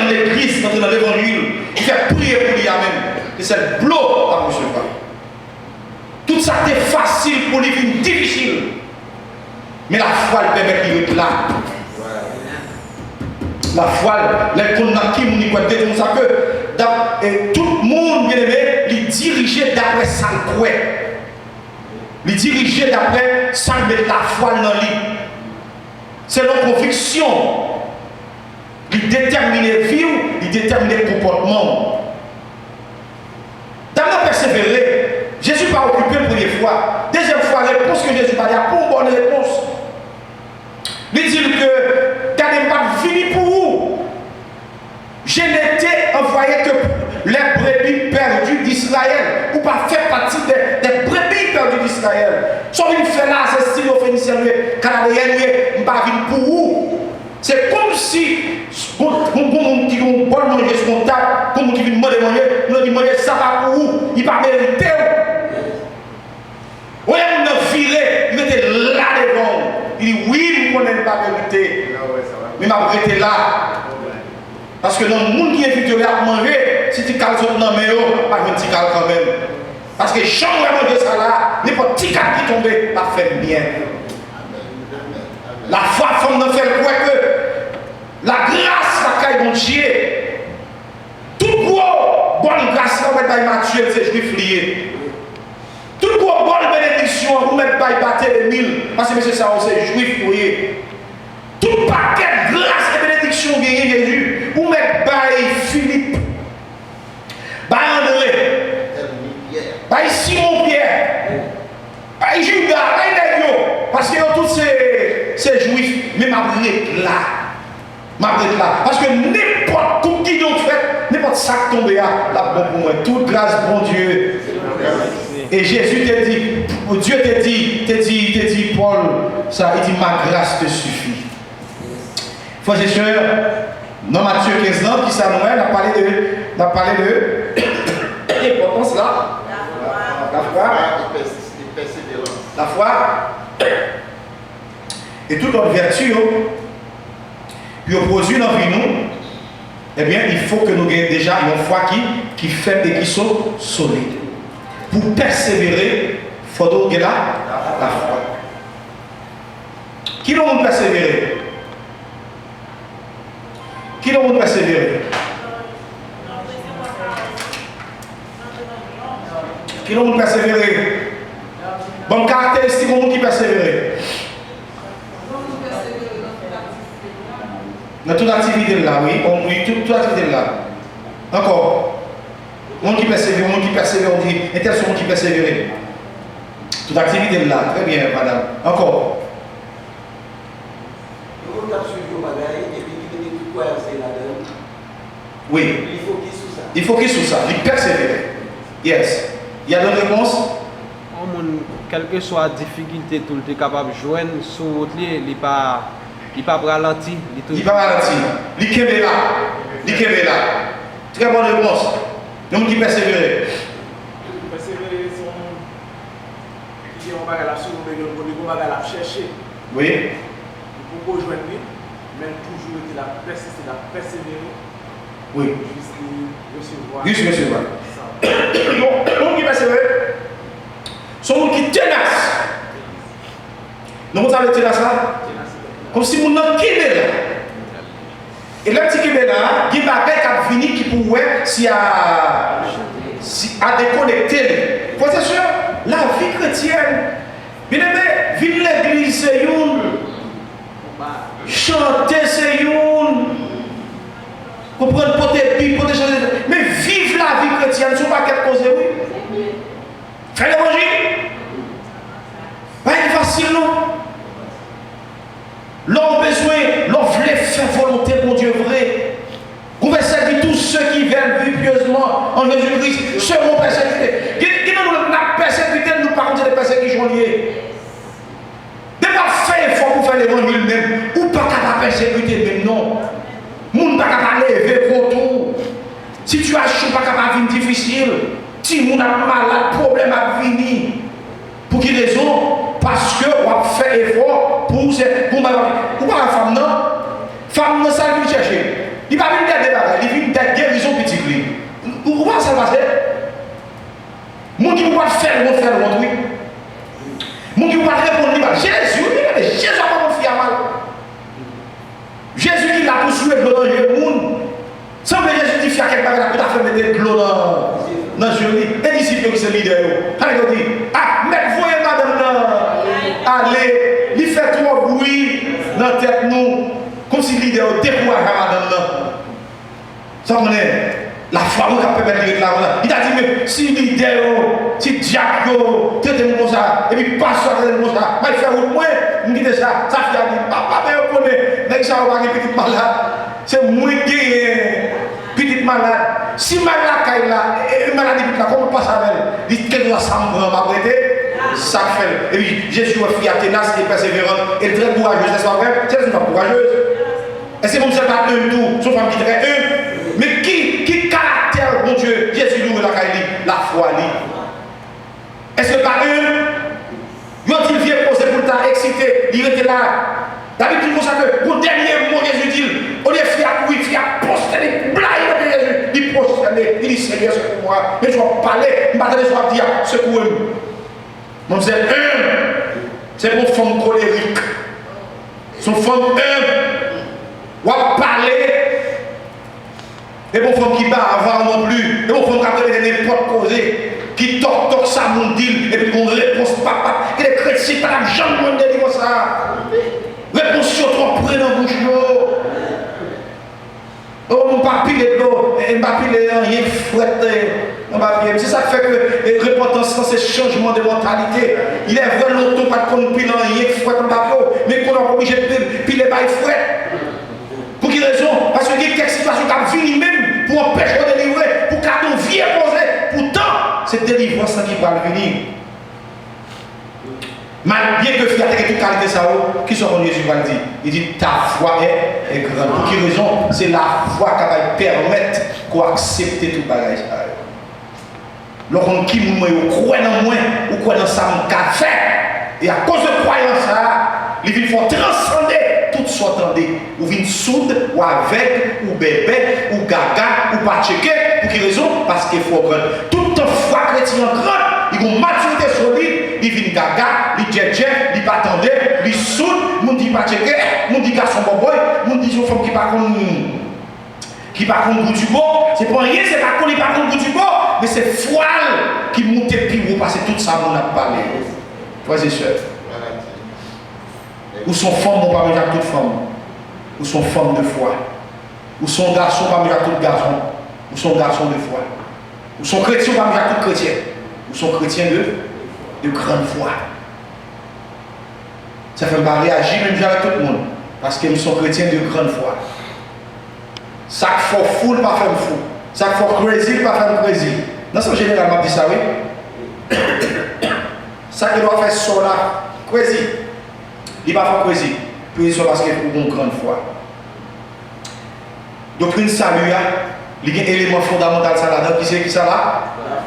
dans l'église, entrer dans l'évangile, il fait prier pour lui-même. Et c'est le bloc à recevoir. Tout ça était facile pour lui, difficile. Mais la foi le permet de lui là. La foi, les condamnés qui nous disent comme ça que tout le monde, bien aimé, il dirigeait d'après ça le croit. Il dirigeait d'après ça le mettre la foi dans lui. C'est leur conviction. Il détermine la vie, il détermine le comportement. D'abord persévérer. Jésus n'a pas occupé la première fois. Deuxième fois, la réponse que Jésus a dit, pour une bonne réponse. Il dit que tu n'es pas fini pour vous. Je n'étais envoyé que les brebis perdues d'Israël. Ou pas faire partie des brebis perdues d'Israël. Sauf qu'il fait là, c'est style au Phénicien, Canadien, je ne pas venu pour vous. C'est comme si, comme on dit qu'on peut manger ce contact, comme on dit qu'on peut manger, on dit manger ça va pour vous. Il ne va pas mériter. Oui, on a viré, il était là devant. Il dit oui, je ne connais pas mériter. Mais je vais là. Parce que dans le monde qui est victorieux à manger, si tu cales sur le nom, pas un petit cal quand même. Parce que chambre à manger ça là, n'importe petit cal qui tombe, pas fait bien. La foi, il faut faire quoi que la grâce, la caille de Dieu. Tout gros, bonne grâce, là, on met pas Mathieu, c'est juif lié. Tout gros, bonne bénédiction, vous mettez pas battre les mille. Parce que monsieur, ça, c'est juif lié. Tout paquet de grâce et bénédiction qui est Jésus, vous mettez pas Philippe, pas André, pas Simon Pierre, pas Judas, pas Daniel. Parce que tous ces juifs, mais ma là. Parce que n'importe tout qui donc fait, n'importe ça qui tombe là, bon pour moi. Toute grâce, bon Dieu. Et Jésus t'a dit, Dieu t'a dit, Paul, ça, il dit, ma grâce te suffit. Frères et sœurs, dans Matthieu 15 ans, qui ça nous a parlé de l'importance là. La foi. Et toute autre vertu, puis on produit dans vie nous, eh bien, il faut que nous ayons déjà une foi qui fait et qui sont solides. Pour persévérer, il faut donc la foi. Qui doit nous persévérer? Qui doit nous persévérer? Qui doit nous persévérer? Bon caractéristique au monde qui persévère. Dans toute activité là, oui, toute activité là. Encore. Monde qui persévère, on dit, et tel sont qui persévère. Toute activité là, très bien, madame. Encore. Oui. Il faut qu'il soit ça. Il persévère. Yes. Il y a d'autres réponses? Quelle que soit la difficulté, tout le est capable de joindre sur votre lit, il n'est pas ralenti. Il n'est pas ralenti. Il est là. Très bonne réponse. Donc, qui persévère. Persévérer, c'est un qui on va la on va la chercher. Oui. Pour rejoindre, même toujours la persister, la persévérer. Oui. Juste recevoir. Donc, qui persévère. Son monde qui tenace. Nous avons tenace là. Comme si nous n'avons qu'un là. Et là, petit Québec là, il y a des bagages qui viennent qui pourraient s'y à déconnecter. Parce que la vie chrétienne, bien aimé, vivre l'église c'est une, chanter c'est une, comprendre protéger, mais vivre la vie chrétienne, ce n'est pas quelque chose, oui. Faire l'évangile, pas facile non. L'homme besoin, l'homme voulait faire volonté pour Dieu vrai. Vous verset dit tous ceux qui veulent vivre pieusement en Jésus-Christ seront persécutés. Qui nous a persécuté, nous parlons des persécutions liées. De pas faire effort pour faire l'évangile même, ou pas capable de persécuter même non. Moun pas capable de lever pour tout. Situation pas capable de venir difficile. Si moun a malade, problème à venir. Pour quelle raison? Parce que on a fait effort pour ma femme non. Femme non ça lui chercher. Il va venir des bagages. monde faire le monde, oui. Mon qui ne va pas répondre, Jésus, Jésus a pas fait mal. Jésus qui l'a poursuivi de l'eau dans le monde. Sans que Jésus dit faire quelque chose, il a fait mettre de l'eau dans le jeu. Les disciples qui sont leaders, ils disent, ah, mais voyez madame, allez, il fait trop bruit dans la tête nous, comme si le leader décourage madame. Ça on est. La foi nous a permis de réclamer. Il a dit, mais si leader, si diable, traitez-nous comme ça, et puis pas ça, traitez-nous comme ça, il fait route moins, il dit ça, ça fait dire, papa, mais on connaît, mais ça va être petit malade, c'est moins qui est petit malade. Si malade là, et maladie là, comment on passe avec elle? Il dit, qu'elle doit s'en prêter, ça fait. Et puis Jésus a fait tenace et persévérante, et très courageuse, c'est pas vrai? C'est une femme courageuse. Et c'est comme ça, pas un tout, son femme qui est très humble. Mais qui caractère, mon Dieu, Jésus nous la foi. Est-ce que pas eux, ils ont dit poser pour t'a excité, il était là. D'habitude, c'est pour ça que pour dernier mot, Jésus dit, on est fier pour lui, fier poster les blagues de Jésus. Il poste, il dit Seigneur, c'est pour moi. Mais je vais parler, je vais dire, c'est pour eux. Mon Dieu, c'est pour femme colérique. Son femme on va parler. Et bon, femme qui bat avant non plus. Et bon, femme qui a n'importe causé. Qui toque ça, mon deal. Et puis, on réponse papa. Et les chrétiens, pas la jambe de comme ça. Réponse sur toi, prenez dans bouche. Oh, mon papi, mon papi, rien fouette. C'est ça qui fait que repentance, c'est changement de mentalité. Il est vrai, l'auto, pas de compte, puis rien fouette en bateau. Mais qu'on a obligé de piler par fouette. Pour quelle raison? Parce qu'il y a quelques situations qui ont fini même pour empêcher de délivrer, pour qu'on vienne poser. Pourtant, c'est délivrance qui va venir. Malgré que fiat et toute qualité ça, qui sont en Jésus va le dire. Il dit ta foi est grande. Pour quelle raison? C'est la foi qui va permettre qu'on accepte tout bagage. Lorsqu'on qui nous croit dans moi ou croit dans ça mon café, et à cause de croyance ça, il faut transcender toutes sortes d'idées. Ou vient soude, ou avec, ou bébé, ou gaga, ou pas checker. Pour quelle raison? Parce qu'il faut prendre. Toute foi chrétienne grande, il a une maturité solide, il vient gaga, il djedje, il pas attendre, il soude, il dit pas checker, il dit garçon boboy, il dit une femme qui pas contre goût du beau. C'est pas rien, c'est pas qu'on n'est pas contre goût du beau, mais c'est foile qui monte et puis vous passez tout ça, on a parlé. Frères et sœurs. Ou sont femmes, on parle de toute femme. Ou sont femmes de foi. Ou sont garçons, on parle de tout garçon. Ou sont garçons de foi. Ou sont chrétiens, on parle de tout chrétien. Ou sont chrétiens de grande foi. Ça fait me réagir même avec tout le monde. Parce qu'ils sont chrétiens de grande foi. Ça qui fait fou, pas faire fou. Ça qui fait crazy, pas faire crazy. Dans ce général, je dis ça, oui. Ça qui doit faire ça là, crazy. Il ne va pas faire crazy. Puis c'est parce qu'il a une grande foi. Doctrine salut, il y a un élément fondamental là-dedans. Qui c'est qui ça là?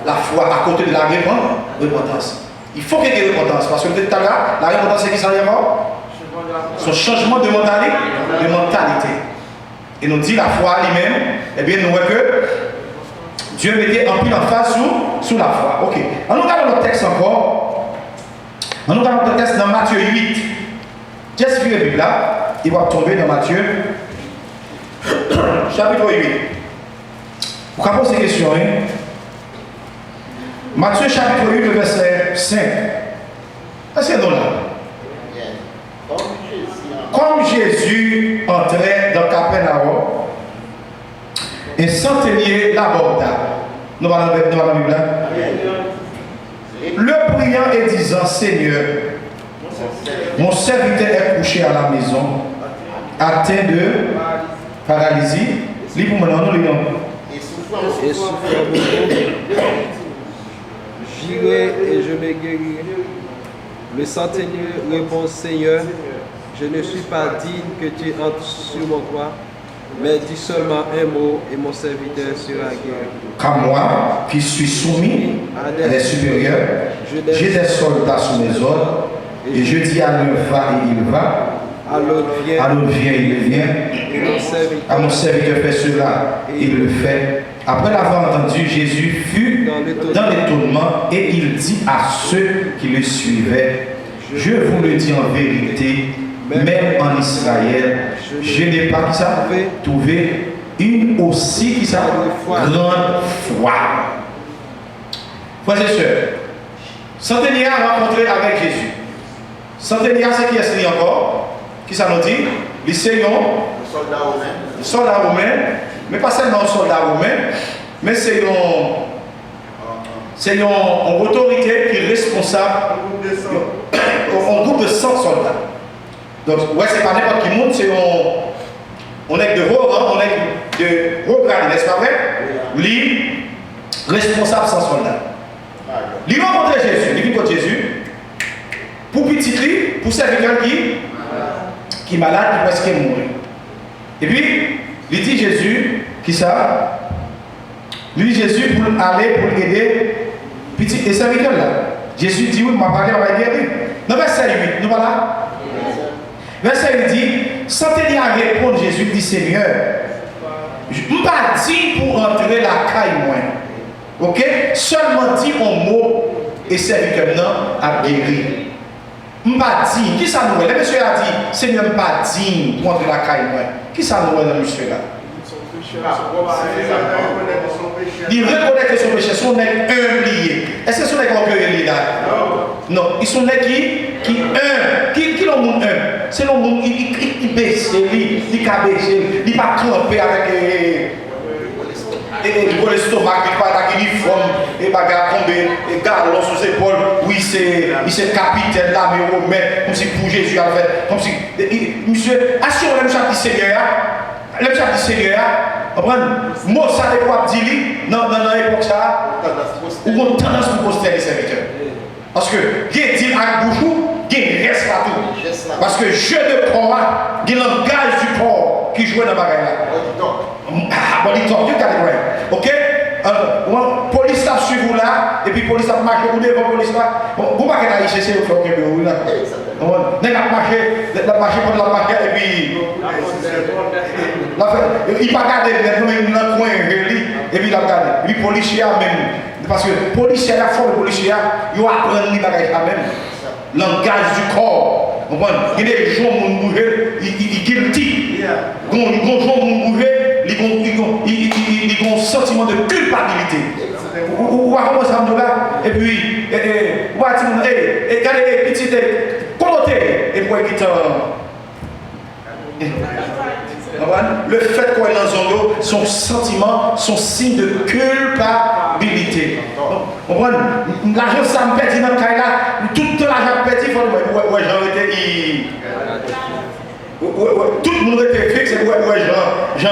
La foi à côté de la repentance. Il faut qu'il y ait une repentance. Parce que tout à l'heure, la repentance c'est qui ça y son changement de mentalité. Et nous dit la foi lui-même, eh bien nous voyons que Dieu mettait en pile en face sous la foi. Ok. On regarde notre texte encore. On regarde notre texte dans Matthieu 8. Just suivez la Bible là. Il va tomber dans Matthieu chapitre 8. Vous pouvez poser ces questions. Hein? Matthieu chapitre 8, verset 5. Est-ce que c'est là? Comme Jésus entrait dans Capernaum, un centenier l'aborda. Nous allons dans la Bible. Le priant et disant, Seigneur, mon serviteur est couché à la maison, atteint de paralysie. Lis pour moi, non, non. Et souffrant beaucoup, j'irai et je le guérirai. Le centenier répond, Seigneur, je ne suis pas digne que tu entres sur mon toit, mais dis seulement un mot et mon serviteur sera guéri. Car moi, qui suis soumis à des supérieurs, j'ai des soldats sous mes ordres, et je dis à l'un va et il va, à l'autre vient, il vient, à mon serviteur fait cela, et il le fait. Après l'avoir entendu, Jésus fut dans l'étonnement, et il dit à ceux qui le suivaient, je vous le dis en vérité, même en Israël, je n'ai pas trouvé une aussi qui grande foi. Frères et sœurs, centenier a rencontré avec Jésus. Centenier, c'est qui est-ce encore? Qui ça nous dit? Les seigneurs, soldats romains, mais pas seulement un soldat romain, mais c'est une autorité qui est responsable d'un groupe de 100 soldats. Donc, ouais, c'est pas n'importe qui monte, c'est on est de haut rang, on est de haut grade, n'est-ce pas vrai? Lui, responsable 100 soldats. Il rencontre Jésus, il rencontre Jésus, pour petit lui, pour serviteur qui est malade, qui presque mourir. Et puis, il dit Jésus, qui ça? Lui, Jésus, pour aller, pour aider, petit et serviteur là. Jésus dit, oui, m'a parlé, on va guérir. Dans verset 8, nous voilà. Verset 8 dit, centenier à répondre, Jésus dit, Seigneur, je ne pas dit pour entrer la caille moins. Ok? Seulement dit un mot et serviteur non a guéri. Je ne pas dit. Qui ça nous est? Le monsieur a dit, Seigneur, je ne pas dit pour entrer la caille moins. Qui ça nous est, le monsieur là? Il reconnaît que son péché, son nez humilié. Est-ce que son nez est là? Non. Ils sont nés qui l'ont monde un. C'est le monde qui baisse, il cabasse, il ne pas tromper avec l'estomac, il pas avec l'uniforme, et bagarre tomber, et galon sous ses épaules. Oui, c'est capitaine là, mais romain, comme si pour Jésus a fait. Comme si. Monsieur, assurez le chat du Seigneur. Le chat du Seigneur, moi, ça n'est pas dit, dans l'époque, ça, ou on tendance pour poster les serviteurs. Parce que, il y a dit à Bouchou, il reste là tout. Parce que jeu de corps, il y a le langage du corps qui joue dans la bagaille là. Bon, il tordu, ok? Police a suivi vous là, et puis police a marché, vous devant police là. Bon, vous ne pouvez pas aller chercher au fond de vous là. Vous avez marché pour la marque, et puis. Il n'a pas gardé dans le coin, et puis il a gardé. Et puis, policier même. Parce que les policiers, la forme de policier, ils apprennent les bagages quand même. Langage du corps. Il y a des gens qui ont bougé, ils sont guilty. Ils ont un sentiment de culpabilité. Vous voyez ça là? Et puis, vous voyez, regardez, petit, comment et pour quitter. Le fait qu'on est dans un dos, son sentiment, son signe de culpabilité. L'argent, ça me pète dans le cas là, tout l'argent pète, il faut que j'en tout le monde était fixe, j'en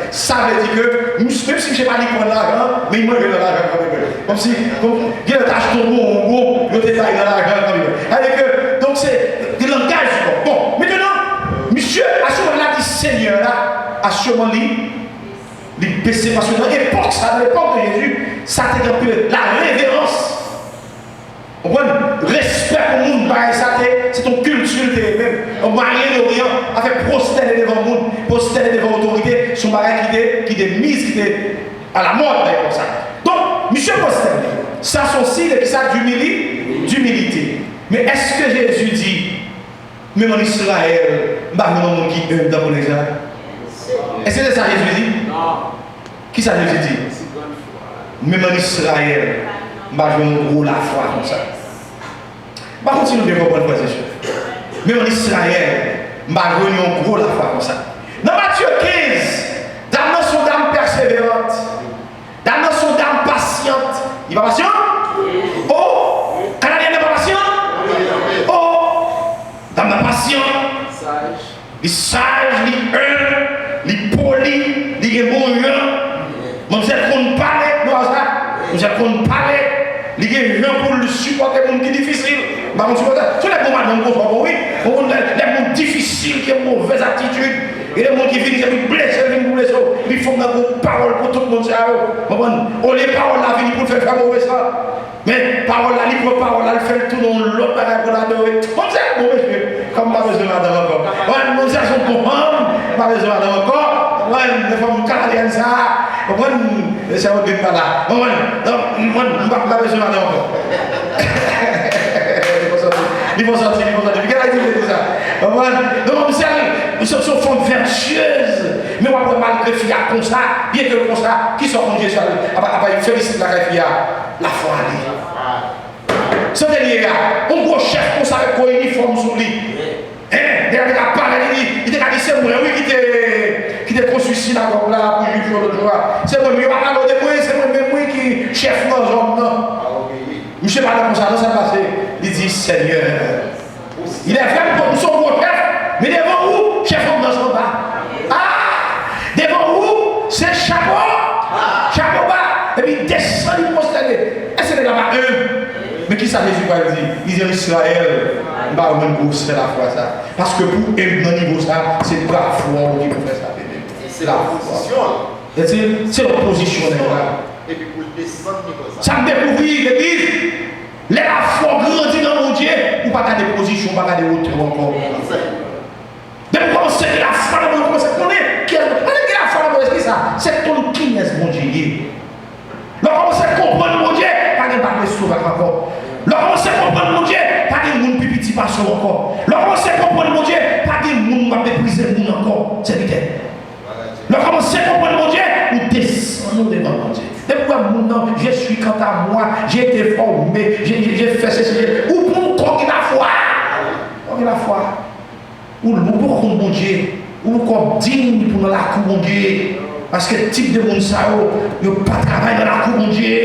ça veut dire que, même si je n'ai pas dit prendre l'argent, mais il mange de l'argent quand même. Comme si, il y a un tâche de mot, il y a dans l'argent quand même. Donc c'est du langage. Bon, maintenant, monsieur, à ce moment-là, dit Seigneur, là, à ce moment-là, il baissait parce que dans l'époque, ça, dans l'époque de Jésus, ça était un peu la révérence. On voit respect pour le monde, c'est ton culture même. On va rien de rien, avec prosterner devant le monde, prosterner devant l'autorité, son bagage qui est mise, qui est à la mode comme ça. Donc, monsieur prosterner, ça son signe qui ça d'humilité. Mais est-ce que Jésus dit, même en Israël, il y a un monde qui aime dans mon exemple? Est-ce que c'est ça que Jésus dit? Non. Qui ça Jésus dit? Même en Israël, il y a un gros la foi comme ça. Par contre, si nous devons prendre position, même en Israël, il y a un gros la foi comme ça. Dans Matthieu 15, d'âme sont d'âme persévérante, d'âme sont d'âme patiente. Il va patient? Oh! Canadien n'est pas patient? Oh! D'âme patient. Il sage, il humble, il poli, il est bon. Nous allons parler, nous allons parler. Il y a des gens pour le supporter, les gens qui sont difficiles. Sur les moments où oui, les gens difficiles qui ont mauvaise attitude, et les gens qui viennent blesser, ils font des paroles pour tout le monde. On les paroles là viennent pour faire mauvais ça. Mais parole là, libre parole là, elle fait tout dans l'autre bagage pour l'adorer. On sait, bon monsieur, comme pas besoin d'adam encore. Ouais, nous sommes pour pas besoin d'adam encore. les femmes canadiennes, ça, c'est un peu là. On va pas besoin encore. Il faut sortir. Qu'est-ce qu'il dit ça? Donc, nous sommes femmes vertueuses. Mais on va malgré fille comme ça, bien que comme ça, qui sont congés sur il félicite la fille, la foi. Ce dernier gars, on voit chef comme ça avec un uniforme sur lui. Il a parlé, il a dit c'est moi, oui, qui était construit ici là, comme là, pour juger l'autre jour. C'est moi, c'est moi qui chef dans la zone. Monsieur parle comme ça, ça passe. Il dit Seigneur. Il est fait pour son gros chef, mais devant vous, chef dans son bas. Devant vous, c'est chapeau bas, et puis descend, il constater. Est-ce que c'est là-bas mais qui ça Jésus va dire? Il dit Israël, bah même pour c'est la foi ça. Parce que pour un niveau ça, c'est pas la foi qui peut faire ça. C'est la position. C'est l'opposition. Et puis pour descendre niveau ça. Ça me découvrit l'église. La foi grandit dans mon Dieu, ou pas garder position, pas garder hauteur encore. De commencer la foi dans mon Dieu, qui est la foi dans mon esprit ça? C'est ton qui est mon Dieu. Lorsqu'on commence à comprendre mon Dieu, pas de bague sauvage encore. Lorsqu'on commence à comprendre mon Dieu, pas de monde pipiti passion encore. Lorsqu'on commence à comprendre mon Dieu, pas de monde va mépriser le monde encore. C'est vite. Lorsqu'on commence à comprendre mon Dieu, ou descendons devant mon Dieu. C'est pourquoi non, je suis quant à moi, j'ai été formé, j'ai fait ceci. Ou pour qu'on ait la foi. On ait la foi. Ou pour qu'on ait mon Dieu. Ou qu'on digne pour la cour mon Dieu. Parce que le type de monde, ça, il n'y a pas de travail dans la cour, mon Dieu.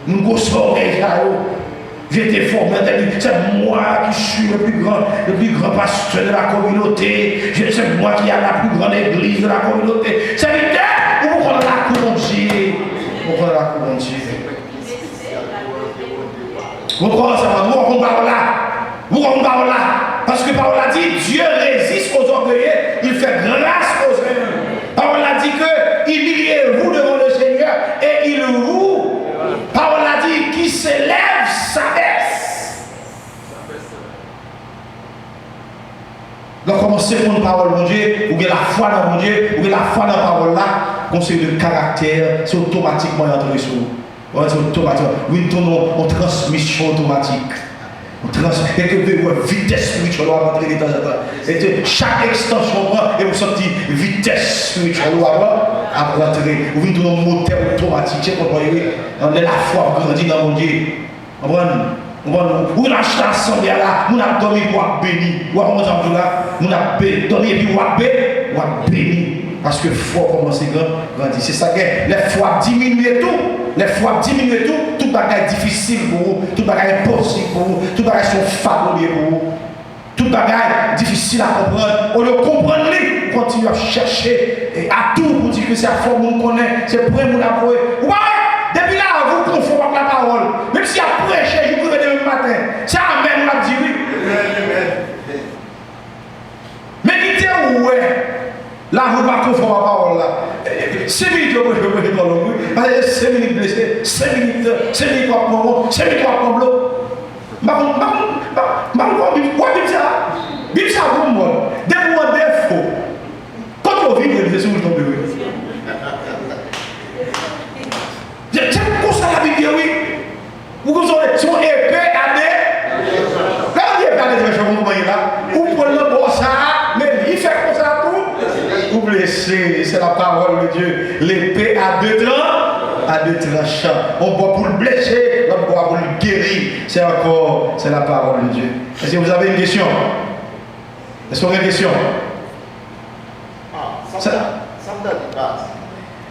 Nous ne sommes pas. J'ai été formé, c'est moi qui suis le plus grand pasteur de la communauté. C'est moi qui ai la plus grande église de la communauté. C'est vite, vous prenez la cour, mon Dieu. Vous prenez la cour, mon Dieu. Vous prenez ça, vous prenez par là. Vous prenez par là. Parce que Paul a dit, Dieu résiste aux orgueilleux, il fait grâce aux humbles. Paul a dit que humiliez-vous devant le Seigneur et il vous. Paul a dit qui s'élève s'abaisse. Donc commencez par une parole mon Dieu, ou bien la foi dans mon Dieu, ou bien la foi dans la parole là, conseil de caractère, c'est automatiquement entré sur vous. C'est automatique. Oui, on transmission automatique. Et que vitesse spirituelle va rentrer de temps en temps. Et chaque extension prend et vous sentez vitesse spirituelle va rentrer. Vous venez dans un moteur automatique. C'est pourquoi la foi grandit dans mon Dieu. Vous avez acheté l'assemblée là, vous avez dormi pour béni. Vous avez dormi et puis vous avez béni. Parce que foi commence à grandir. C'est ça que les fois diminuent tout. Les fois diminuent tout. Tout bagage difficile pour vous. Tout bagage impossible pour vous. Tout bagage sont favorisés pour vous. Tout bagage difficile à comprendre. On le comprend, on continue à chercher à tout pour dire que c'est la forme qu'on connaît. C'est pour nous l'avouer. Ouais, depuis là, vous conformez la parole. Même si à prêcher, je vous demain matin. C'est Amen, on a dit oui. Mais quittez où est? Là, vous ne pouvez pas conformer la parole là. 5 minutes, je vais vous dire parce que 5 minutes blessés, 5 minutes à prendre, 5 minutes à prendre l'eau. Bible ça pour moi. Des mots défauts. Quand on vit, c'est sur le tombé. C'est pour ça la Bible, oui. Vous avez son épée à des. Là, on dit épée à des, je vais vous montrer là. Vous prenez le bon ça, mais il fait comme ça tout. Vous blessez, c'est la parole de Dieu. L'épée à deux tranchants. On boit pour le blesser, on boit pour le guérir. C'est la parole de Dieu. Est-ce que vous avez une question? Est-ce que vous avez une question? Ça me donne une base.